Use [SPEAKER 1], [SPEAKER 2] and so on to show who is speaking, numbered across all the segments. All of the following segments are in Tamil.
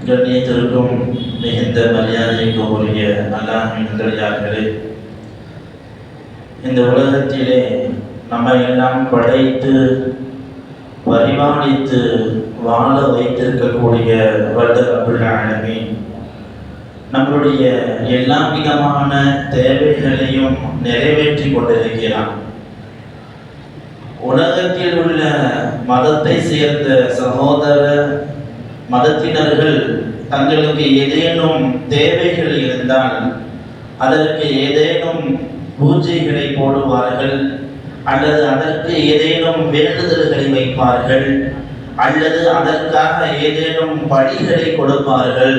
[SPEAKER 1] கண்ணியத்திற்கும் மிகுந்த மரியாதைக்கு உரிய அல்லாஹ்வின் நல்லடியார்களே, இந்த உலகத்திலே நம்மை எல்லாம் படைத்து பரிமாணித்து வாழ வைத்திருக்கக்கூடிய வல்ல ரப்புல் ஆலமீன் நம்மளுடைய எல்லா விதமான தேவைகளையும் நிறைவேற்றி கொண்டிருக்கிறான். உலகத்தில் உள்ள மதத்தை சேர்ந்த சகோதர மதத்தினர்கள் தங்களுக்கு ஏதேனும் தேவைகள் இருந்தால் அதற்கு ஏதேனும் பூஜைகளை போடுவார்கள், அல்லது அதற்கு ஏதேனும் வேண்டுதல்களை வைப்பார்கள், அல்லது அதற்காக ஏதேனும் பலிகளை கொடுப்பார்கள்.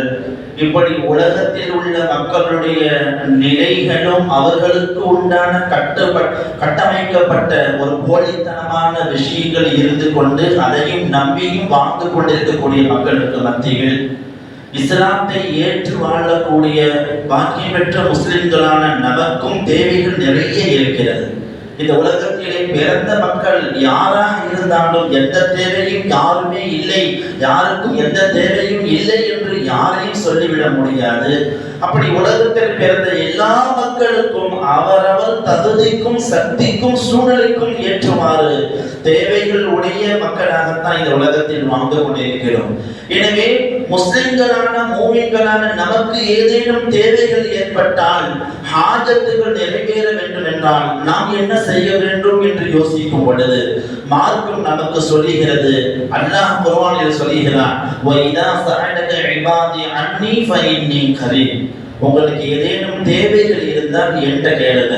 [SPEAKER 1] இப்படி உலகத்தில் உள்ள மக்களுடைய நிலைகளும் அவர்களுக்கு உண்டான கட்டமைக்கப்பட்ட ஒரு போலித்தனமான விஷயங்கள் இருந்து கொண்டு அதையும் நம்பியும் வாழ்ந்து கொண்டிருக்கக்கூடிய மக்களுக்கு மத்தியில் இஸ்லாத்தை ஏற்று வாழக்கூடிய பாக்கியம் பெற்ற முஸ்லிம்களான நமக்கும் தேவைகள் நிறைய இருக்கிறது. இந்த உலகத்திலே பிறந்த மக்கள் யாராக இருந்தாலும் எந்த தேவையும் யாருமே இல்லை, யாருக்கும் எந்த தேவையும் இல்லை என்று யாரையும் சொல்லிவிட முடியாது. அப்படி உலகத்தில் பிறந்த எல்லா மக்களுக்கும் அவரவர் தகுதிக்கும் சக்திக்கும் சூழலுக்கும் ஏற்றுமாறு தேவைகள் உடைய மக்களாகத்தான் இந்த உலகத்தில் வாழ்ந்து கொண்டிருக்கிறோம். எனவே முஸ்லிம்களான மூமின்களான நமக்கு ஏதேனும் தேவைகள் ஏற்பட்டால், ஹாஜத்துகள் நிறைவேற வேண்டும் என்றால் நாம் என்ன செய்ய வேண்டும் என்று யோசிக்கும் பொழுது மார்க்கம் நமக்கு சொல்லுகிறது. அல்லாஹ் குர்ஆனில் சொல்லுகிறான், வஇதா ஸஅலக இபாதி அன்னி ஃபஇன்னி கரீம். உங்களுக்கு ஏதேனும் தேவைகள் இருந்தால் என்கிட்ட கேளுங்க.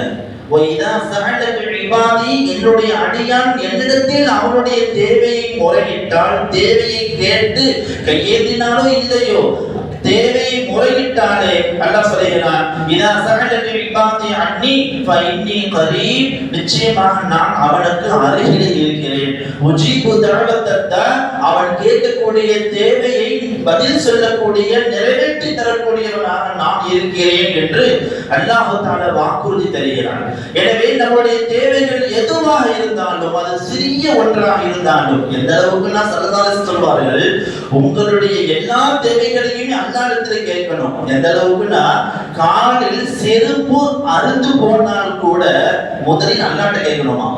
[SPEAKER 1] வஇதா ஸஅலக இபாதி, என்னுடைய அடியான் என்னிடத்தில் அவனுடைய தேவையை முறையிட்டால், தேவையை கேட்டு கையேந்தினாலோ இல்லையோ தேவையை முறையிட்டாலே அல்லாஹ் சொல்கிறான், இதா ஸஅலக இபாதி அன்னி ஃபஇன்னி கரீப், நிச்சயமாக நான் அவனுக்கு அருகில் இருக்கிறேன். உஜீபு தஅவத்தத, அவன் கேட்கக்கூடிய தேவையை பதில் சொல்லக்கூடிய நிறைவேற்றி தரக்கூடியவனாக நான் இருக்கிறேன் என்று அல்லாஹ் தஆலா வாக்குறுதி தருகிறான். எனவே நம்முடைய தேவைகள் எதுவாக இருந்தாலும், அது சிறிய ஒன்றாக இருந்தாலும், எந்த அளவுக்கு நான் ஸல்லல்லாஹு சொல்வார்கள், உங்களுடைய எல்லா தேவைகளையும் அல்லாஹ்விடத்தில் கேட்கணும். எந்த அளவுக்குன்னா, காலில் செருப்பு அறுந்து போனால் கூட முதலில் அல்லாஹ்விட்ட கேட்கணுமா?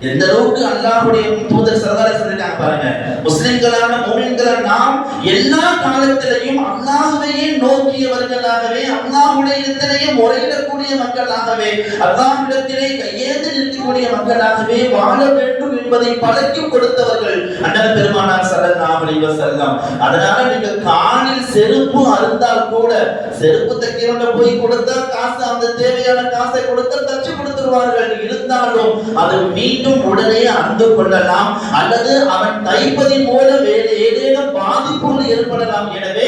[SPEAKER 1] எந்த அளவுக்கு அல்லாஹ்வுடைய தூதர் ஸல்லல்லாஹு அலைஹி வஸல்லம் பாருங்க. முஸ்லிம்களான மூமின்களான நாம் எல்லா காலத்திலேயும் அல்லாஹ்வையே நோக்கியவர்களாகவே, அல்லாஹ்வுடைய இடத்திலேயே முறையிடக்கூடிய மக்களாகவே, அல்லாஹ்விடத்திலே கையேந்தி நிற்கக்கூடிய மக்களாகவே வாழ வேண்டும் என்பதை பழக்கி கொடுத்தவர்கள் அண்ணல் பெருமானார் ஸல்லல்லாஹு அலைஹி வஸல்லம். அதனால நீங்க காலில் செருப்பு அறுந்தால் கூட, செருப்பு தைக்கிறவங்க போய் கொடுத்தா காசு, அந்த தேவையான காசை கொடுத்தா தச்சு கொடுத்துருவார்கள். இருந்தாலும் அது மீண்டும் உடனே அறுந்து கொள்ளலாம், அல்லது அவன் தைப்பதின் மூலம் வேறு ஏதேனும் பாதிப்புகள் ஏற்படலாம். எனவே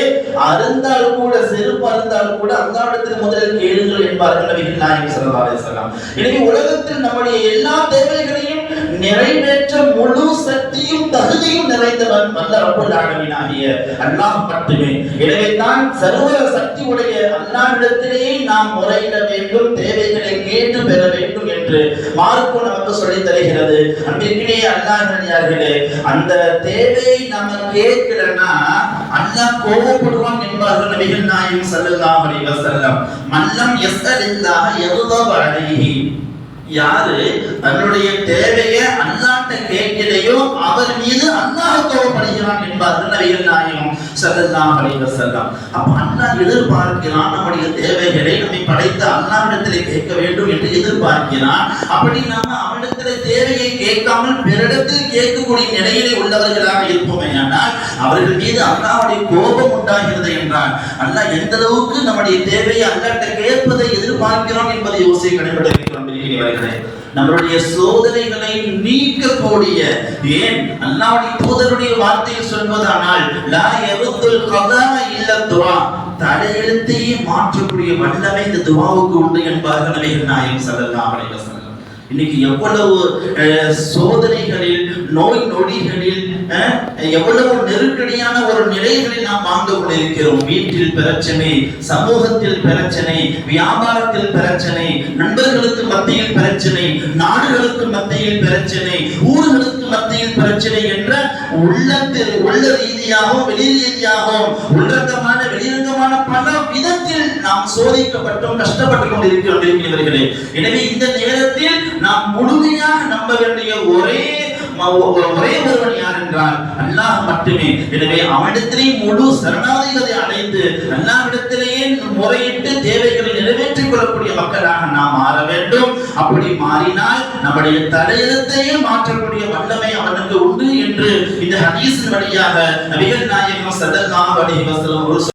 [SPEAKER 1] அறுந்தால் கூட, செருப்பு அறுந்தால் கூட அல்லாஹ்விடத்தில் முதலில் கேளுங்கள் என்பார்கள் நபிகள் நாயகம் ஸல்லல்லாஹு அலைஹி வஸல்லம். எனவே உலகத்தில் நம்முடைய எல்லா தேவைகளையும் நிறைவேற்ற முழு சக்தியும் தகுதியும் நிறைந்தவன் வல்ல ரப்புல் ஆலமீன் ஆகிய அல்லாஹ் மட்டுமே. எனவே தான் சர்வ சக்தி உடைய அல்லாஹ்விடத்திலே நாம் முறையிட வேண்டும், தேவைகளை கேட்டு பெற வேண்டும் என்று மார்க்கம் நமக்கு சொல்லித் தருகிறது. அன்பிற்கினே அல்லாஹ்வினர்களே, அந்த தேவையை நம்ம கேட்கலன்னா அல்லாஹ் கோபப்படுவான் என்பார்கள் நபிகள் நாயகம் ஸல்லல்லாஹு அலைஹி வஸல்லம். மல்லம் யஸ்அலில்லாஹ யக்தப் அலைஹி, யாரு தன்னுடைய தேவையை அல்லாஹ்ட்ட கேட்கலையோ அவர் மீது அல்லாஹ் கோபப்படுகிறான் என்பார்கள் நபிகள் நாயகம் ஸல்லல்லாஹு அலைஹி வஸல்லம். அப்ப அல்லாஹ் எதிர்பார்க்கிறான் நம்முடைய தேவைகளை நம்மை படைத்த அல்லாஹ்விடத்திலே கேட்க வேண்டும் என்று எதிர்பார்க்கிறான். அப்படி நாம அவனிடத்திலே தேவையை கேட்காமல் பிறரிடத்தில் கேட்கக்கூடிய நிலையிலே உள்ளவர்களாக இருப்போமேயானால் அவர்கள் மீது அல்லாஹ்வுடைய கோபம் உண்டாகிறது என்றால், அல்லாஹ் எந்த அளவுக்கு நம்முடைய தேவையை அல்லாஹ்ட்ட கேட்பதை எதிர்பார்க்கிறோம் என்பதை யோசிக்க கடைபிடிக்கிறோம். நம்மளுடைய சோதனைகளை நீக்கக்கூடிய, ஏன் அல்லாஹ்வுடைய தூதருடைய வார்த்தையில் சொல்வதானால், லா யருத்துல் கதா இல்ல துஆ, தலையெழுத்தையே மாற்றக்கூடிய வல்லமை இந்த துஆவுக்கு உண்டு என்பார்கள் நபிகள் நாயகம் ஸல்லல்லாஹு அலைஹி வஸல்லம். இன்னைக்கு எவ்வளவு சோதனைகளில், நோய் நொடிகளில், எவ்வளவு நெருக்கடியான ஒரு நிலைகளில் நாம் வாழ்ந்து கொண்டிருக்கிறோம். வீட்டில் பிரச்சனை, சமூகத்தில் பிரச்சனை, வியாபாரத்தில் பிரச்சனை, நண்பர்களுக்கு மத்தியில் பிரச்சனை, நாடுகளுக்கு மத்தியில் பிரச்சனை, ஊர்களுக்கு மத்தியில் பிரச்சனை என்ற உள்ள ரீதியாகவும் வெளி ரீதியாகவும் உள்ளரங்கமான வெளிரங்கமான பல விதத்தில் நாம் சோதிக்கப்பட்டோம், கஷ்டப்பட்டுக் கொண்டிருக்கிறவர்களே. எனவே இந்த நேரத்தில் நாம் முழுமையாக நம்ப வேண்டிய ஒரே ஒருவன் யார் என்றால் அல்லாஹ் மட்டுமே. எனவே அவனிடத்திலே முழு சரணாகதியை அடைந்து அல்லாஹ்விடத்திலேயே முறையிட்டு தேவைகளை நிறைவேற்றிக் கொள்ளக்கூடிய மக்களாக நாம் மாற வேண்டும். அப்படி மாறினால் நம்முடைய தலையெழுத்தையே மாற்றக்கூடிய வல்லமை அவனுக்கு உண்டு என்று இந்த ஹதீஸின் வழியாக நபிகள் நாயகம் ஸல்லல்லாஹு அலைஹி வஸல்லம்